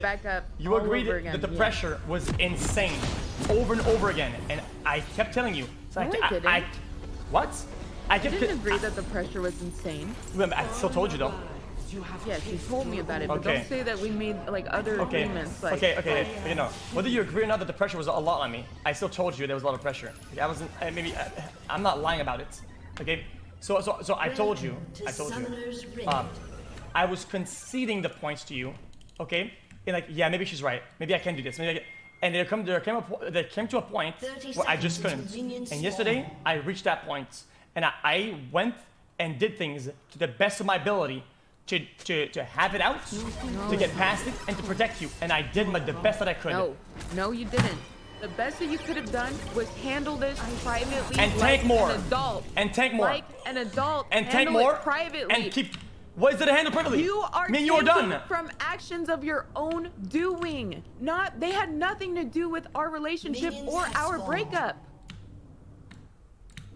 back up. You agreed that the pressure was insane, over and over again, and I kept telling you. So no, what? I didn't agree that the pressure was insane. Remember, I still told you though. Yes, you told me about it, but don't say that we made like other agreements. Like, okay. You know, whether you agree or not that the pressure was a lot on me, I still told you there was a lot of pressure. Like, I'm not lying about it. Okay, so I told you. I was conceding the points to you. Okay, and like, yeah, maybe she's right. Maybe I can do this. And there came to a point where I just couldn't. And yesterday, I reached that point, and I went and did things to the best of my ability to have it out, to get past it, and to protect you. And I did the best that I could. No, you didn't. The best that you could have done was handle this privately, and take more, an adult. And take more, like an adult, and take more, privately, and keep. What is it to handle privately? You are done from actions of your own doing. They had nothing to do with our relationship or our breakup.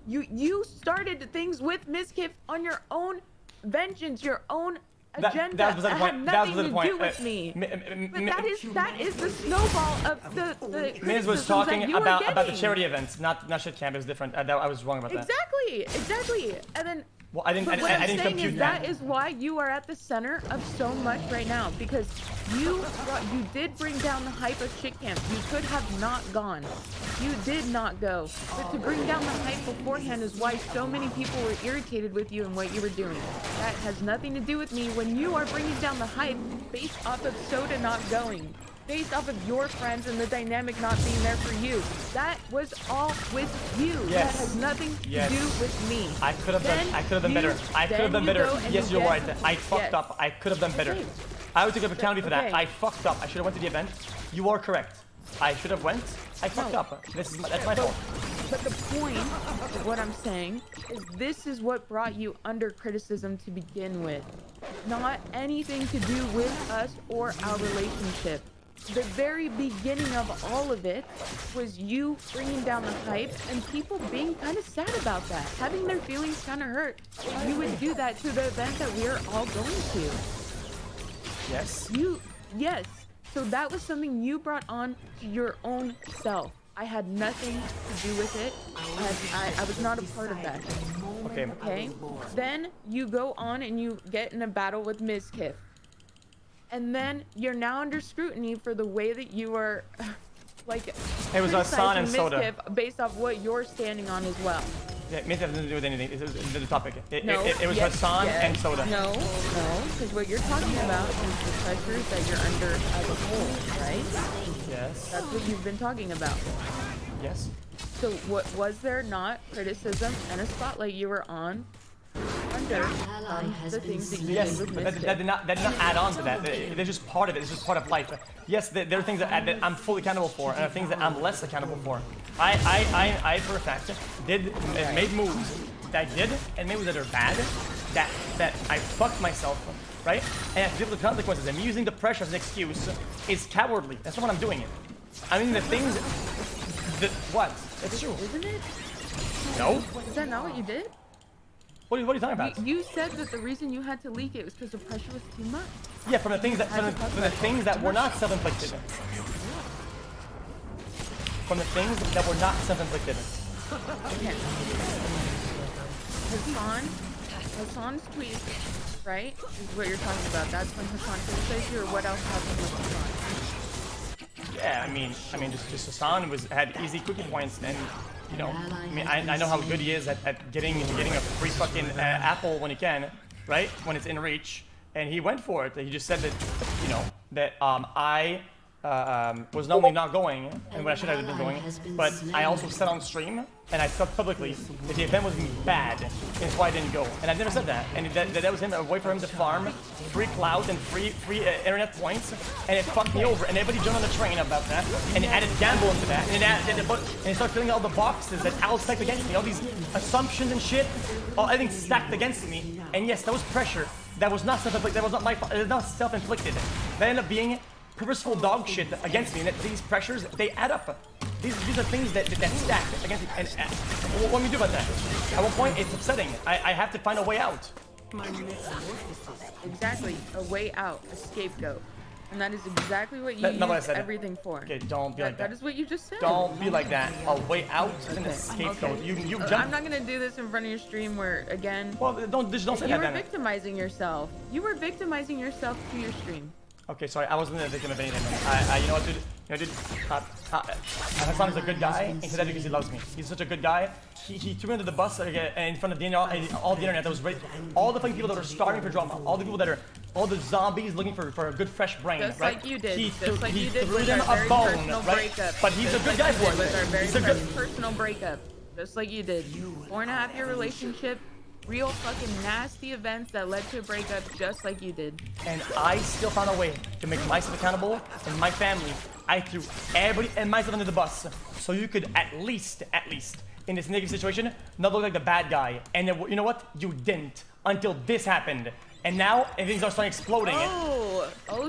You started things with Ms. Kiff on your own vengeance, your own agenda. That had nothing to do with me. But that is the snowball of the Miz was talking about the charity events, not shit camp. It was different. I was wrong about that. Exactly. And then. Well, I didn't compute that. That is why you are at the center of so much right now, because you did bring down the hype of shit camp. You could have not gone. You did not go. But to bring down the hype beforehand is why so many people were irritated with you and what you were doing. That has nothing to do with me when you are bringing down the hype based off of Soda not going. Based off of your friends and the dynamic not being there for you. That was all with you. Yes. That has nothing to do with me. I could have done better. I could have done better. Yes, you're right. I fucked up. I could have done better. I would take accountability for that. I fucked up. I should have went to the event. You are correct. I should have went. I fucked up. That's my fault. But the point of what I'm saying is this is what brought you under criticism to begin with. Not anything to do with us or our relationship. The very beginning of all of it was you bringing down the hype and people being kind of sad about that, having their feelings kind of hurt. You would do that to the event that we're all going to. Yes. Yes. So that was something you brought on to your own self. I had nothing to do with it. I was not a part of that. Okay. Then you go on and you get in a battle with Ms. Kiff. And then you're now under scrutiny for the way that you are, like, it was Hassan and Soda. Kiff based off what you're standing on as well. Yeah, it has nothing to do with anything. It was the topic. It was Hassan and Soda. No, because what you're talking about is the pressures that you're under as a whole, right? Yes. That's what you've been talking about. Yes. So what was there not criticism and a spotlight you were on? Under the things that you did with Ms. Kiff. That did not add on to that. They're just part of it. It's just part of life. Yes, there are things that I'm fully accountable for, and there are things that I'm less accountable for. I for a fact made moves that I did, and moves that are bad, that I fucked myself, right? And I have to deal with the consequences. And using the pressure as an excuse is cowardly. That's not what I'm doing. I mean, the things what? It's true. Isn't it? No. Is that not what you did? What are you talking about? You said that the reason you had to leak it was because the pressure was too much. Yeah, from the things that were not self-inflicted. From the things that were not self-inflicted. Okay. Hassan's tweet, right? Is what you're talking about. That's when Hassan criticized you, or what else happened with Hassan? Yeah, I mean, just Hassan had easy cookie points, and you know, I know how good he is at getting a free fucking apple when he can, right? When it's in reach, and he went for it. He just said that, you know, that I was not only not going, and when I should have been going, but I also said on stream, and I said publicly that the event was going to be bad, and that's why I didn't go. And I've never said that. And that was a way for him to farm free clout and free internet points, and it fucked me over. And everybody jumped on the train about that, and added gamble into that, and it started filling all the boxes that Al stacked against me, all these assumptions and shit, everything stacked against me. And yes, that was pressure. That was not self-inflicted. That was not my fault. It was not self-inflicted. That ended up being purposeful dog shit against me, and that these pressures, they add up. These are things that stack against me. And what do we do about that? At one point, it's upsetting. I have to find a way out. Exactly, a way out, a scapegoat. And that is exactly what you Not what I used said. everything for. Okay, don't be like that. That is what you just said. Don't be like that. A way out and a scapegoat. Okay. You I'm jump. not gonna do this in front of your stream where, again, Well, don't say you that were then. victimizing yourself. You were victimizing yourself to your stream. Okay, sorry, I wasn't a victim of anything. You know what, dude? Hassan is a good guy, and he said that because he loves me. He's such a good guy. He threw me under the bus in front of the, all the internet. That was great. All the fucking people that are starving for drama, all the people that are, all the zombies looking for a good fresh brain, Just right? like you did. He Just like you did threw with them our a very bone, personal right? breakup. But he's a good guy for it. With our very He's a good. personal breakup. Just like you did. 4.5-year relationship. Real fucking nasty events that led to a breakup, just like you did. And I still found a way to make myself accountable and my family. I threw everybody and myself under the bus, so you could at least, in this negative situation, not look like the bad guy. And then, you know what? You didn't until this happened. And now things are starting exploding.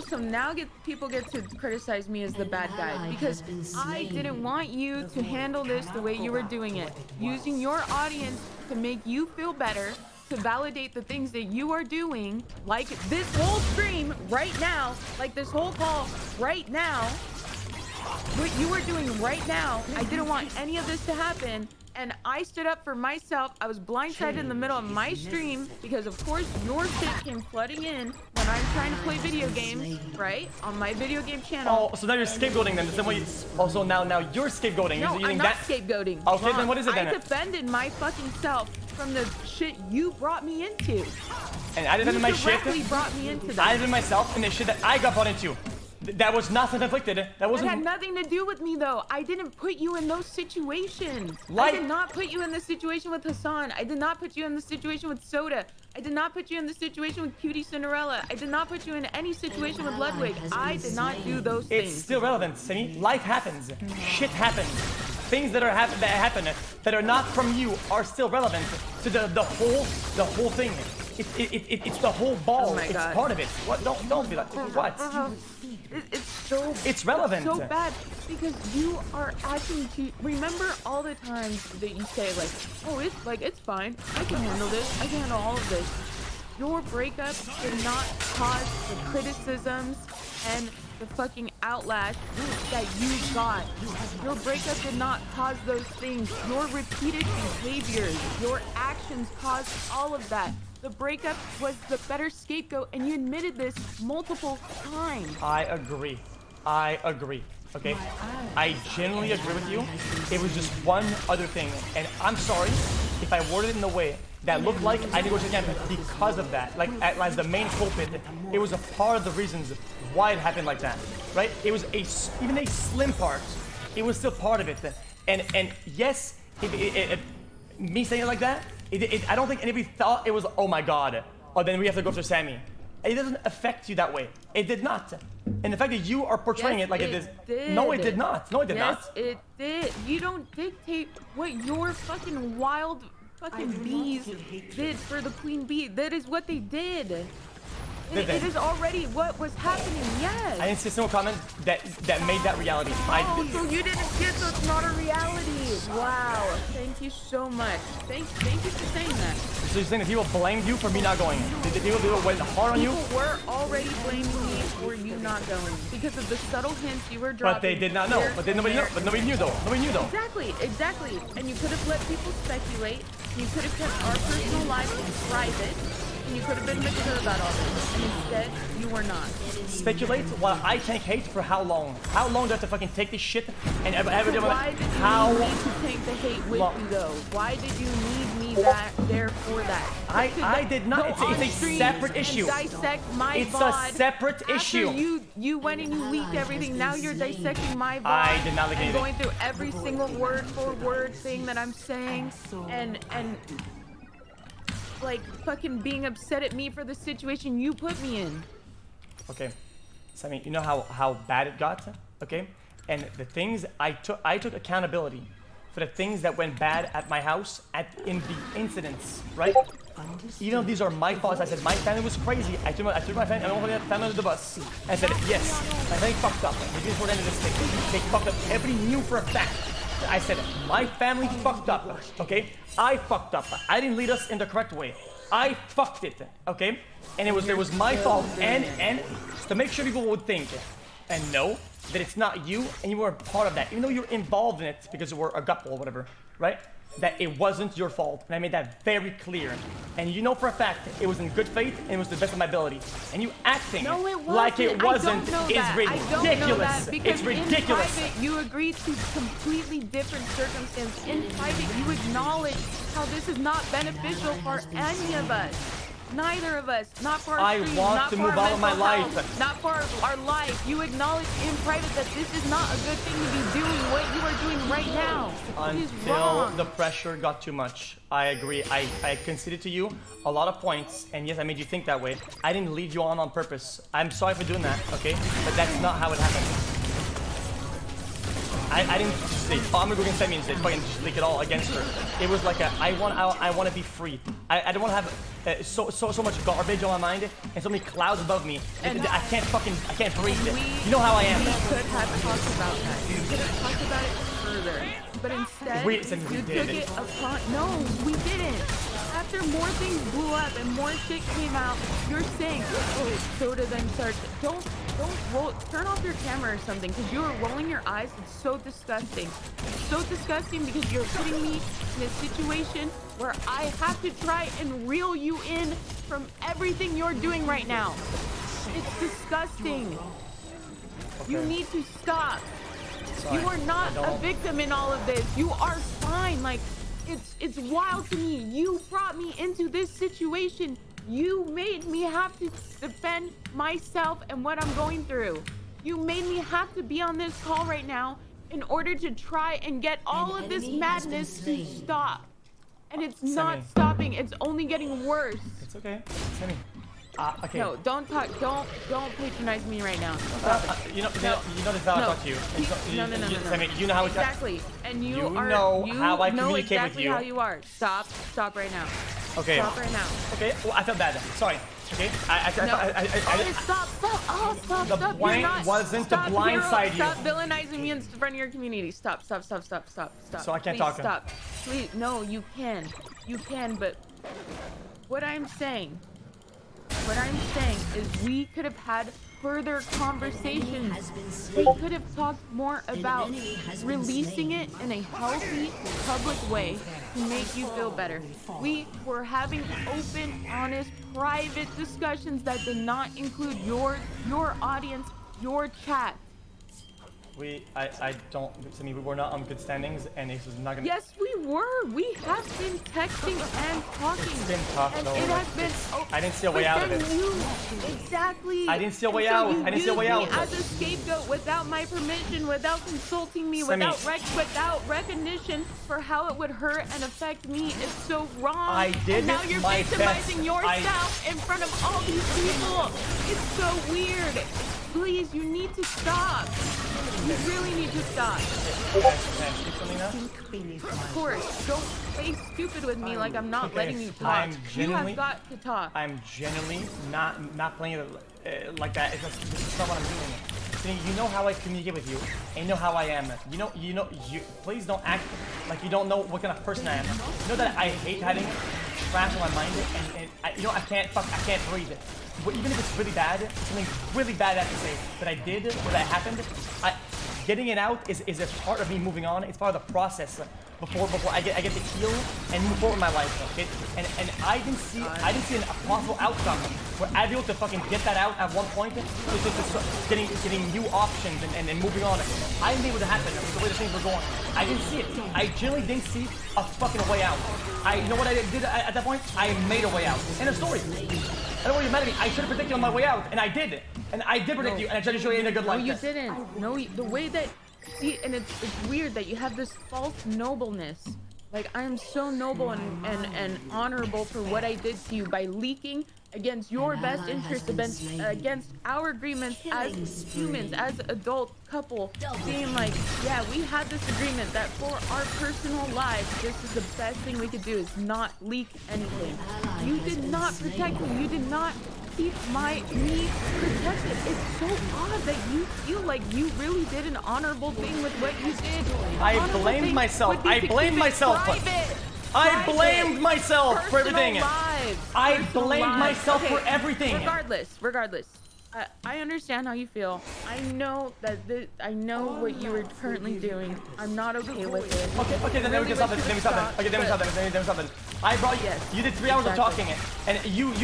So now people get to criticize me as the bad guy because I didn't want you to handle this the way you were doing it. Using your audience to make you feel better, to validate the things that you are doing, like this whole stream right now, like this whole call right now, what you were doing right now. I didn't want any of this to happen. And I stood up for myself. I was blindsided in the middle of my stream because, of course, your shit came flooding in when I'm trying to play video games, right? On my video game channel. Oh, so now you're scapegoating then. The same way. Also, now you're scapegoating. No, using I'm not scapegoating. Okay, then what is it then? I defended my fucking self from the shit you brought me into. And I defended my shit. You brought me into that. I defended myself and the shit that I got brought into. That was not self-inflicted. That wasn't. It had nothing to do with me, though. I didn't put you in those situations. Like... I did not put you in the situation with Hassan. I did not put you in the situation with Soda. I did not put you in the situation with Cutie Cinderella. I did not put you in any situation with Ludwig. I did not do those things. It's still relevant, Simi. Life happens. Shit happens. Things that happen that are not from you are still relevant to the whole thing. It's the whole ball. Oh my God. It's part of it. What? Don't be like what? It's relevant. So bad because you are acting to remember all the times that you say like, oh, it's fine. I can handle this. I can handle all of this. Your breakup did not cause the criticisms and the fucking outlash that you got. Your breakup did not cause those things. Your repeated behaviors, your actions caused all of that. The breakup was the better scapegoat, and you admitted this multiple times. I agree. Okay? I genuinely agree with you. It was just one other thing, and I'm sorry if I worded it in a way that looked like I negotiated again because of that. Like, as the main culprit, it was a part of the reasons why it happened like that, right? It was even a slim part. It was still part of it. And yes, me saying it like that, I don't think anybody thought it was, oh my God, oh, then we have to go to Sammy. It doesn't affect you that way. It did not. And the fact that you are portraying it like it did. No, it did not. No, it did not. Yes, it did. You don't dictate what your fucking wild fucking bees did for the queen bee. That is what they did. It is already what was happening, yes. I didn't see a single comment that made that reality. Oh, so you didn't get so it's not a reality. Wow. Thank you so much. Thank you for saying that. So you're saying that people blamed you for me not going? Did people went hard on you? People were already blaming me for you not going because of the subtle hints you were dropping. But they did not know. But nobody knew though. Nobody knew though. Exactly. And you could have let people speculate. You could have kept our personal lives private. And you could have been mature about all this. And instead, you were not. Speculate while I tank hate for how long? How long do I have to fucking take this shit and Why did you need to take the hate with you though? Why did you need me back there for that? I did not. It's a separate issue. Dissect my it's VOD. A separate issue. You went and you leaked everything. Now you're dissecting my VOD. I did not leak anything. Going through every single word for word thing that I'm saying and like fucking being upset at me for the situation you put me in. Okay, Sammy, you know how bad it got, okay? And the things I took accountability for the things that went bad at my house in the incidents, right? Even though these are my faults, I said my family was crazy. I threw my family under the bus. I said yes, my family fucked up. Maybe before the end of this thing, they fucked up. Everybody knew for a fact. I said my family fucked up. Okay, I fucked up. I didn't lead us in the correct way. I fucked it, okay? And it was my fault, and to make sure people would think and know that it's not you and you were a part of that, even though you're involved in it because we're a couple or whatever, right? That it wasn't your fault, and I made that very clear. And you know for a fact it was in good faith and it was the best of my ability. And you acting like it wasn't is ridiculous. It's ridiculous. In private, you agreed to completely different circumstances. In private, you acknowledge how this is not beneficial for any of us. Neither of us, not for our stream, not for our mental health, not for our life. You acknowledge in private that this is not a good thing to be doing what you are doing right now. It is wrong. Until the pressure got too much. I agree. I conceded to you a lot of points, and yes, I made you think that way. I didn't lead you on purpose. I'm sorry for doing that, okay? But that's not how it happened. I didn't just say, oh, I'm gonna go against Demi and say, fucking just leak it all against her. It was like I want to be free. I don't want to have so much garbage on my mind and so many clouds above me. And I can't breathe. You know how I am. We could have talked about that. We could have talked about it further. But instead, you took it upon. No, we didn't. After more things blew up and more shit came out, you're saying, oh, soda then starts. Don't roll. Turn off your camera or something, because you are rolling your eyes. It's so disgusting. It's so disgusting because you're putting me in a situation where I have to try and reel you in from everything you're doing right now. It's disgusting. Okay. You need to stop. Sorry, you are not a victim in all of this. You are fine. Like, it's wild to me. You brought me into this situation. You made me have to defend myself and what I'm going through. You made me have to be on this call right now in order to try and get all of this madness to stop. And it's not stopping. It's only getting worse. It's okay. Sammy. Okay. No, don't talk. Don't patronize me right now. You know this is how I talk to you. No. Sammy, you know how exactly. And you know how I communicate exactly with you. How you are. Stop right now. Okay. Stop right now. Okay. Well, I felt bad. Sorry. Okay. Stop. Oh, stop. The point wasn't to blindside you. Stop villainizing me in front of your community. Stop. So I can't talk. Stop. Please. No, you can. You can. But what I'm saying is we could have had further conversations. We could have talked more about releasing it in a healthy, public way to make you feel better. We were having open, honest, private discussions that did not include your audience, your chat. I mean, we were not on good standings, and this is not gonna. Yes, we were. We have been texting and talking. It's been tough, and though. it has been. I didn't see a way out of it. Exactly. I didn't see a way out. I didn't see a way out. As a scapegoat, without my permission, without consulting me, without recognition for how it would hurt and affect me, is so wrong. I did and now you're my victimizing best. yourself in front of all these people. It's so weird. Please, you need to stop. You really need to stop. Of course, don't play stupid with me like I'm not letting you talk. You have got to talk. I'm genuinely not playing it like that. This is not what I'm doing. You know how I communicate with you, and you know how I am. You please don't act like you don't know what kind of person I am. You know that I hate having trash on my mind, and I can't breathe it. But even if it's really bad, something really bad I have to say that I did or that happened, getting it out is a part of me moving on. It's part of the process before I get to heal and move forward in my life. Okay, and I didn't see a possible outcome where I'd be able to fucking get that out at one point, just getting new options and moving on. I didn't think it would happen with the way the things were going. I didn't see it. I genuinely didn't see a fucking way out. You know what I did at that point? I made a way out. End of story. I don't know what you're mad at me. I should have predicted on my way out, and I did. And I did predict you, and I tried to show you in a good light. No, you didn't. No, the way that... See, and it's weird that you have this false nobleness. Like, I am so noble and honorable for what I did to you by leaking against your best interests, against our agreements as humans, as adult couple, being like, yeah, we had this agreement that for our personal lives, this is the best thing we could do, is not leak anything. You did not protect me. You did not keep me protected. It's so odd that you feel like you really did an honorable thing with what you did. I blamed myself. I blamed myself. I blamed myself for everything. lives. I Personal blamed lives. myself Okay, for everything. Regardless. I understand how you feel. I know that I know what you were currently doing. I'm not okay with it. Okay, then we can stop it. Then we stop it. Okay, then we stop it. I brought you. You did 3 hours of talking, and you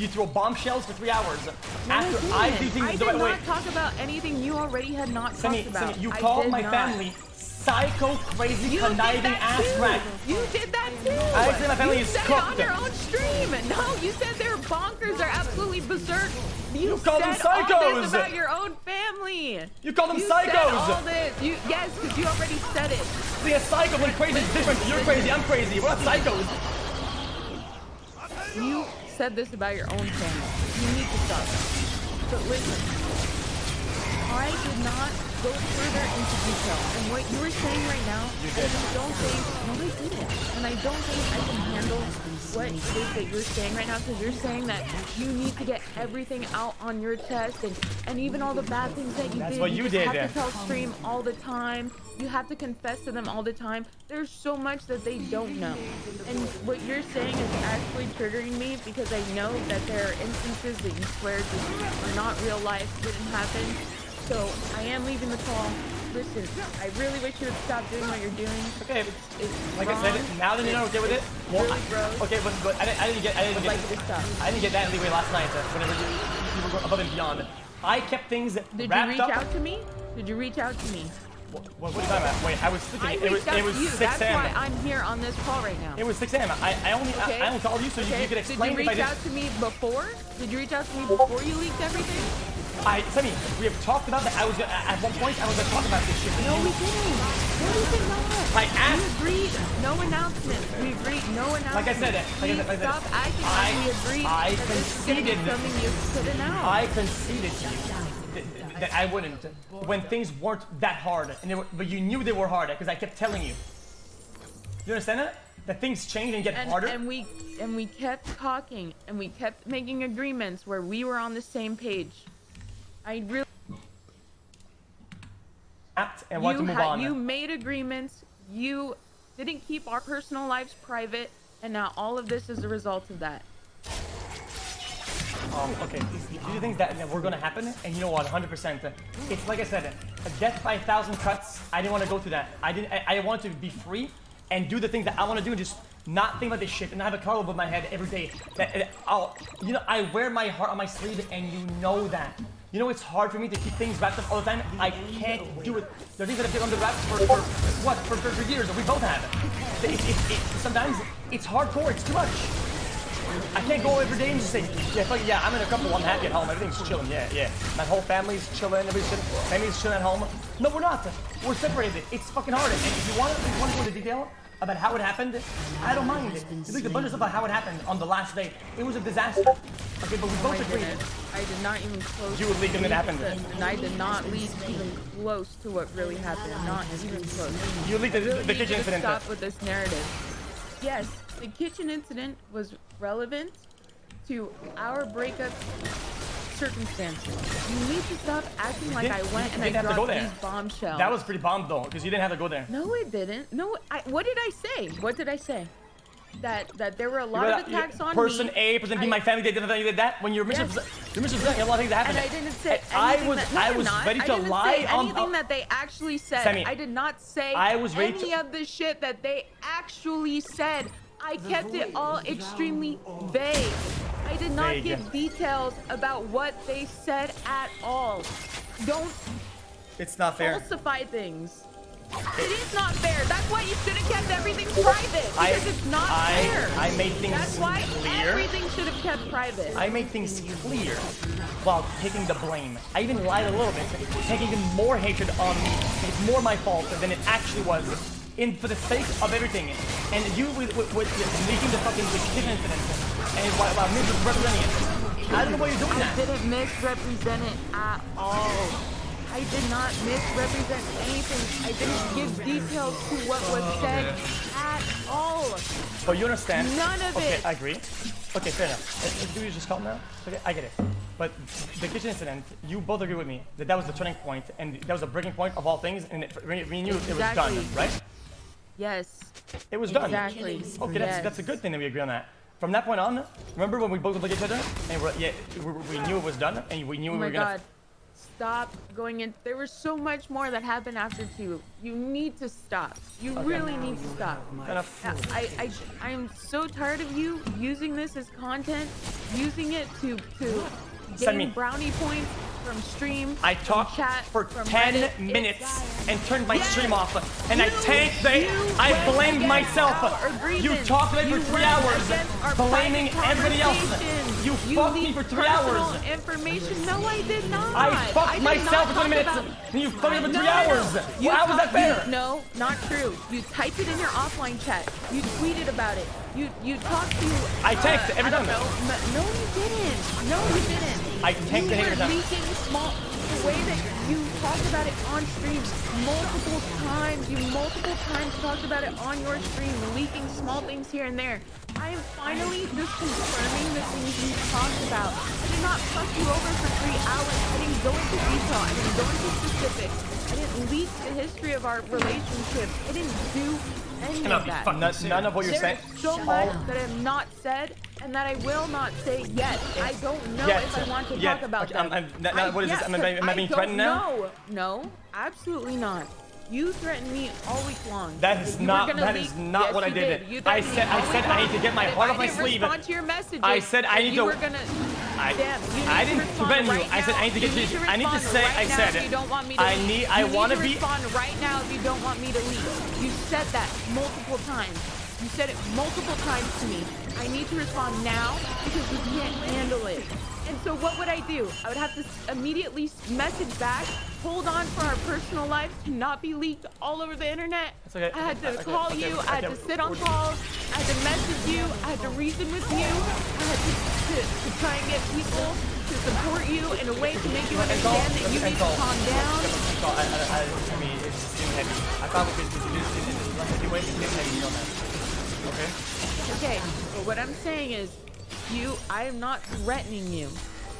throw bombshells for 3 hours. After I do things the right way. I did not talk about anything you already had not talked about. You called my family psycho, crazy, conniving ass rat. You did that too. I said my family is cooked. You said it on your own stream. No, you said they're bonkers. They're absolutely berserk. You called them said psychos. all this about your own family. You called them you psychos. Said all this. Yes, because you already said it. See, a psycho when crazy is different. You're crazy. I'm crazy. We're not psychos. You said this about your own family. You need to stop. But listen, I did not go further into detail. And what you were saying right now, you did. I don't think, no, I didn't. And I don't think I can handle what it is that you're saying right now, because you're saying that you need to get everything out on your chest, and even all the bad things that you did. That's what you did. You have to tell stream all the time. You have to confess to them all the time. There's so much that they don't know. And what you're saying is actually triggering me, because I know that there are instances that you swear just are not real life, didn't happen. So I am leaving the call. Listen, I really wish you would stop doing what you're doing. Okay, it's like wrong. I said, now that you're not okay with it, well, really gross. okay, but I didn't get that leeway last night. Whenever you were going above and beyond, I kept things wrapped up. Did you reach out to me? Did you reach out to me? What are you talking about? Wait, I was sleeping. It was 6 That's a.m. why I'm here on this call right now. It was 6 a.m. I only called you so you could explain. Did you reach out to me before? Did you reach out to me before you leaked everything? Sammy, we have talked about that. At one point, I was gonna talk about this shit. No, we didn't. No, we did not. I asked. We agreed. No announcement. We agreed. No announcement. Like I said, stop acting like we agreed. I conceded. Something you could announce. I conceded to you that I wouldn't when things weren't that hard, but you knew they were hard because I kept telling you. You understand that? That things change and get harder. And we kept talking, and we kept making agreements where we were on the same page. I really. And want to move on. You made agreements. You didn't keep our personal lives private, and now all of this is a result of that. Okay, these are things that were gonna happen, and you know what? 100%. It's like I said, a death by 1,000 cuts. I didn't want to go through that. I wanted to be free and do the things that I want to do, and just not think about this shit, and have a car above my head every day. I wear my heart on my sleeve, and you know that. You know it's hard for me to keep things wrapped up all the time. I can't do it. There are things that I've been under wraps for years, and we both have. Sometimes it's hardcore. It's too much. I can't go every day and just say, yeah, I'm in a couple, I'm happy at home, everything's chilling, yeah. My whole family's chilling, family's chilling at home. No, we're not. We're separated. It's fucking hard. And if you want to go into detail about how it happened, I don't mind it. You leaked a bunch of stuff about how it happened on the last day. It was a disaster. Okay, but we both agreed. I did not even close. You were leaking it happened. And I did not leak even close to what really happened. Not even close. You leaked the kitchen incident. Stop with this narrative. Yes, the kitchen incident was relevant to our breakup circumstances. You need to stop acting like I went and I dropped these bombshells. That was pretty bomb though, because you didn't have to go there. No, it didn't. No, what did I say? What did I say? That there were a lot of attacks on person me. A, person B, my family, they did that. When you're misrepresenting a lot of things that happened. And I didn't say I was ready to lie on anything that they actually said. Sammy, I did not say any of the shit that they actually said. I kept it all extremely vague. I did not give details about what they said at all. Don't It's not fair. Falsify things. It is not fair. That's why you should have kept everything private. Because it's not fair. I made things That's why clear. everything should have kept private. I made things clear while taking the blame. I even lied a little bit, taking even more hatred on me. It's more my fault than it actually was. For the sake of everything. And you with leaking the kitchen incident and while misrepresenting it. I don't know why you're doing that. I didn't misrepresent it at all. I did not misrepresent anything. I didn't give details to what was said at all. But you understand? None of it. Okay, I agree. Okay, fair enough. Do you just calm now? Okay, I get it. But the kitchen incident, you both agree with me that was the turning point and that was the breaking point of all things, and we knew it was done, right? Yes. It was done. Exactly. Okay, that's a good thing that we agree on that. from that point on, remember when we both looked at each other and we knew it was done and we knew we were gonna. Stop going in. There was so much more that happened after 2. You need to stop. You really need to stop. I am so tired of you using this as content, using it to gain brownie points from stream. I talked for 10 minutes and turned my stream off, and I tanked I blamed myself. You talked to me for 3 hours, blaming everybody else. You fucked me for 3 hours. Information? No, I did not. I fucked myself for 20 minutes. And you fucked me for 3 hours. How was that fair? No, not true. You typed it in your offline chat. You tweeted about it. You talked to. I tanked every time. No, you didn't. No, you didn't. I tanked the every time. The way that you talked about it on stream multiple times. You multiple times talked about it on your stream, leaking small things here and there. I am finally just confirming the things you talked about. I did not fuck you over for 3 hours. I didn't go into detail. I didn't go into specifics. I didn't leak the history of our relationship. I didn't do any of that. None of what you're saying. There's so much that I have not said and that I will not say yet. I don't know if I want to talk about that. What is this? Am I being threatened now? No, absolutely not. You threatened me all week long. That is not what I did. I said I need to get my heart off my sleeve. Respond to your messages. I said I need to. I didn't threaten you. I said I need to get you. I need to say. I said I want to be. Respond right now if you don't want me to leave. You said that multiple times. You said it multiple times to me. I need to respond now because you can't handle it. And so what would I do? I would have to immediately message back, hold on for our personal lives to not be leaked all over the internet. Okay. I had to call you, I had to sit on calls, I had to message you, I had to reason with you, I had to try and get people to support you in a way to make you understand that you need to calm down. I mean, it's heavy. I thought we could do this in a heavy way. It's heavy, you know that. Okay? Okay, but what I'm saying is, I am not threatening you.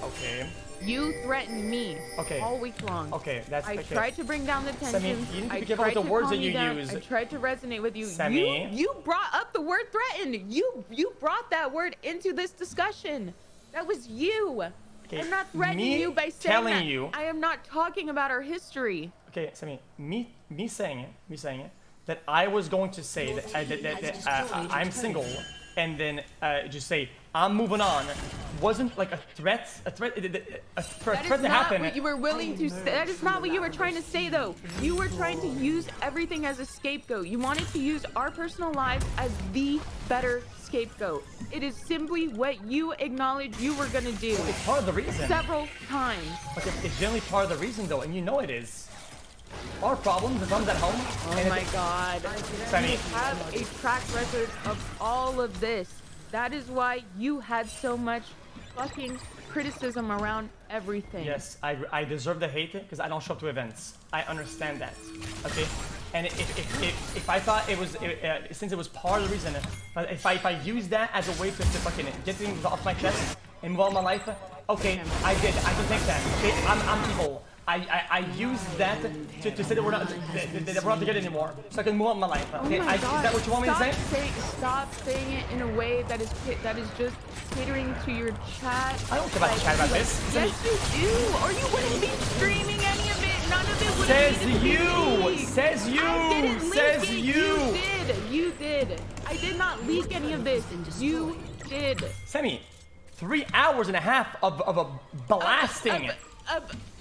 Okay. You threatened me all week long. Okay, that's okay. I tried to bring down the tension. You need to be careful with the words that you use. I tried to resonate with you. Semi. You brought up the word threatened. You brought that word into this discussion. That was you. Okay. I'm not threatening you by saying that. You. I am not talking about our history. Okay, Semi. Me saying it. That I was going to say that I'm single, and then just say I'm moving on, wasn't like a threat to happen. What you were willing to say. That is not what you were trying to say, though. You were trying to use everything as a scapegoat. You wanted to use our personal lives as the better scapegoat. It is simply what you acknowledged you were gonna do. It's part of the reason. Several times. But it's generally part of the reason, though, and you know it is. Our problems, the problems at home. Oh my God. Semi. You have a track record of all of this. That is why you had so much fucking criticism around everything. Yes, I deserve the hate because I don't show up to events. I understand that. Okay? And if I thought it was, since it was part of the reason, if I use that as a way to fucking get things off my chest and move on my life, okay, I did. I can take that. Okay, I'm evil. I used that to say that we're not together anymore, so I can move on my life. Okay, oh my God. Is that what you want me to say? Stop saying it in a way that is just catering to your chat. I don't care about the chat about this. Yes, you do, or you wouldn't be streaming any of it. None of it would be. Says you. You did. I did not leak any of this. You did. Semi, 3 hours and a half of a blasting.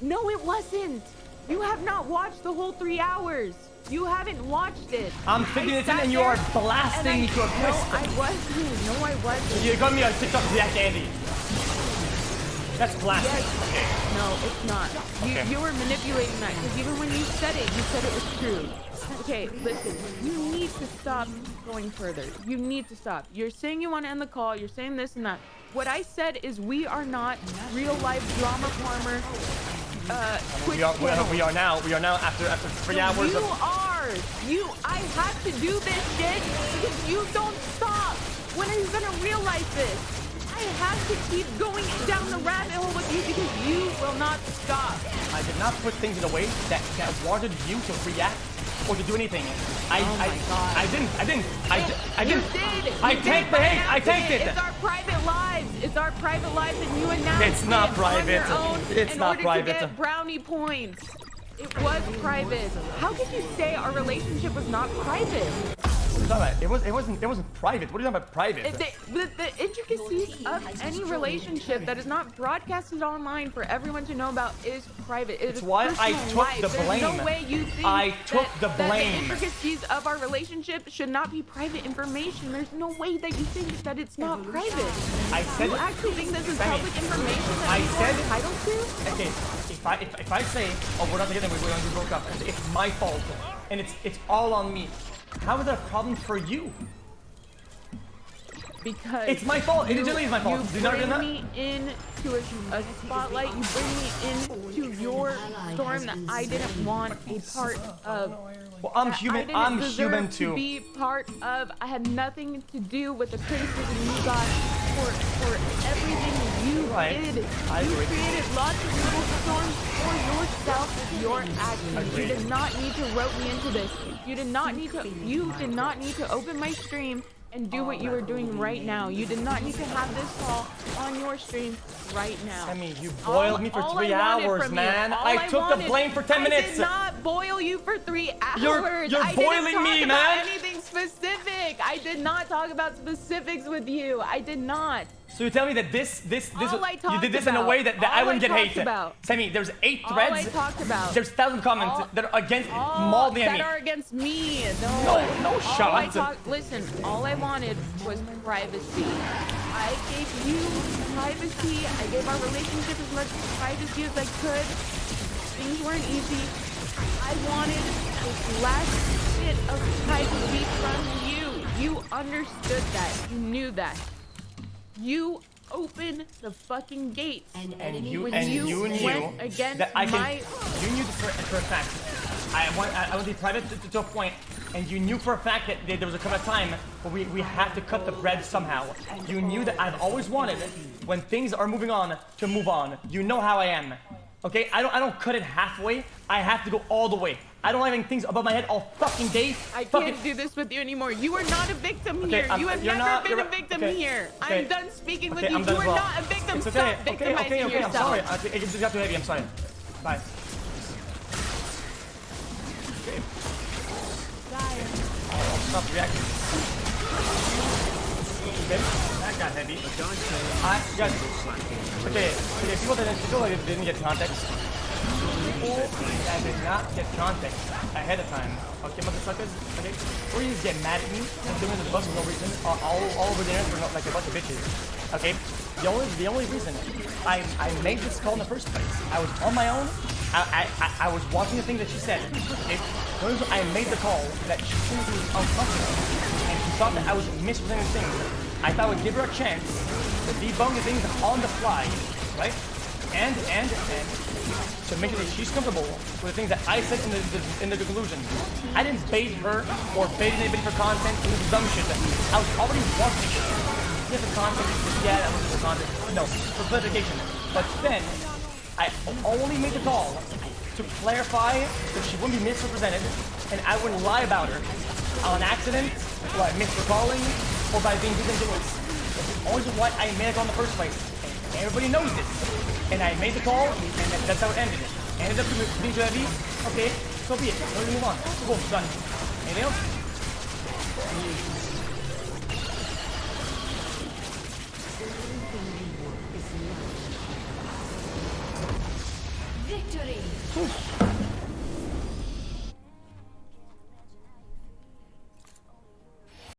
No, it wasn't. You have not watched the whole 3 hours. You haven't watched it. I'm 50 minutes in and you are blasting me to a crisp. No, I wasn't. No, I wasn't. You got me on TikTok, Jack Andy. That's blasting. Yes. Okay. No, it's not. You were manipulating that because even when you said it was true. Okay, listen. You need to stop going further. You need to stop. You're saying you want to end the call. You're saying this and that. What I said is we are not real life drama farmer. We are now after 3 hours. I have to do this shit because you don't stop. When are you gonna realize this? I have to keep going down the rabbit hole with you because you will not stop. I did not put things in a way that wanted you to react or to do anything. I didn't. You did. I tanked the hate. I tanked it. It's our private lives. It's our private lives, and you announced It's not it private. on your own It's in not order private. to get brownie points. It was private. How could you say our relationship was not private? It wasn't private. What are you talking about private? The intricacies of any relationship that is not broadcasted online for everyone to know about is private. It is why I personal took life. the blame. There's no way you think I took the that blame. the intricacies of our relationship should not be private information. There's no way that you think that it's not private. I said You actually think this is Sammy, public information that I people are said- entitled to? Okay, if I say, oh, we're not together, we broke up, and it's my fault, and it's all on me, how is that a problem for you? Because It's my fault. It literally is my fault. You Do you not bring get that? me into a spotlight. You bring me into your storm that I didn't want a part of. Well, I'm that human. I didn't I'm deserve human to too. be part of. I had nothing to do with the criticism you got for everything you Right. did. I You agree. created lots of little storms for yourself with your actions. You Agreed. did not need to rope me into this. You did not need to. You did not need to open my stream and do what you are doing right now. You did not need to have this call on your stream right now. I mean, you boiled me for All 3 I wanted hours, from man. you, all I took the wanted- blame for 10 minutes. I did not boil you for 3 hours. You're I boiling didn't me, talk man. about anything specific. I did not talk about specifics with you. I did not. So you tell me that this All I you talked did this in a about- way that I all wouldn't I get hate. talked about- Sammy, there's 8 All threads. I talked about. There's 1,000 comments all- that are against all mildly at that me. are against me. No, No all I shot. listen, all I wanted was privacy. I gave you privacy. I gave our relationship as much privacy as I could. Things weren't easy. I wanted this last bit of privacy from you. You understood that. You knew that. You opened the fucking gates. And you When and you you knew went against that I can. my- You knew for a fact. I want to be private to a point, and you knew for a fact that there was a come a time where we had to cut the bread somehow. You knew that I've always wanted, when things are moving on, to move on. You know how I am. Okay, I don't cut it halfway. I have to go all the way. I don't have things above my head all fucking day. I can't do this with you anymore. You are not a victim Okay, here. You have you're never not- been you're a victim okay, here. okay. I'm done speaking with Okay, you. I'm You done are as well. not a victim. It's Stop okay. victimizing I'm yourself. sorry. It just got too heavy. I'm sorry. Bye. Okay. I'll stop reacting. Okay, that got heavy. Guys, okay, people that didn't get context. People that did not get context ahead of time. Okay, motherfuckers. Okay, or you just get mad at me and doing the bus for no reason, all over the internet for like a bunch of bitches. Okay, the only reason I made this call in the first place, I was on my own. I was watching the thing that she said. Okay, the only reason I made the call that she seemed to be uncomfortable, and she thought that I was misrepresenting things. I thought I would give her a chance to debunk the things on the fly, right? And to make sure that she's comfortable with the things that I said in the conclusion. I didn't bait her or bait anybody for content in this dumb shit. I was already watching it. Yeah, the content. Yeah, that was the content. No, for clarification. But then I only made the call to clarify that she wouldn't be misrepresented and I wouldn't lie about her on accident or by misrecalling or by being disingenuous. That's the only reason why I made it on the first place. And everybody knows this. And I made the call, and that's how it ended. Ended up being too heavy. Okay, so be it. We're gonna move on. Boom, done. Anything else? Victory!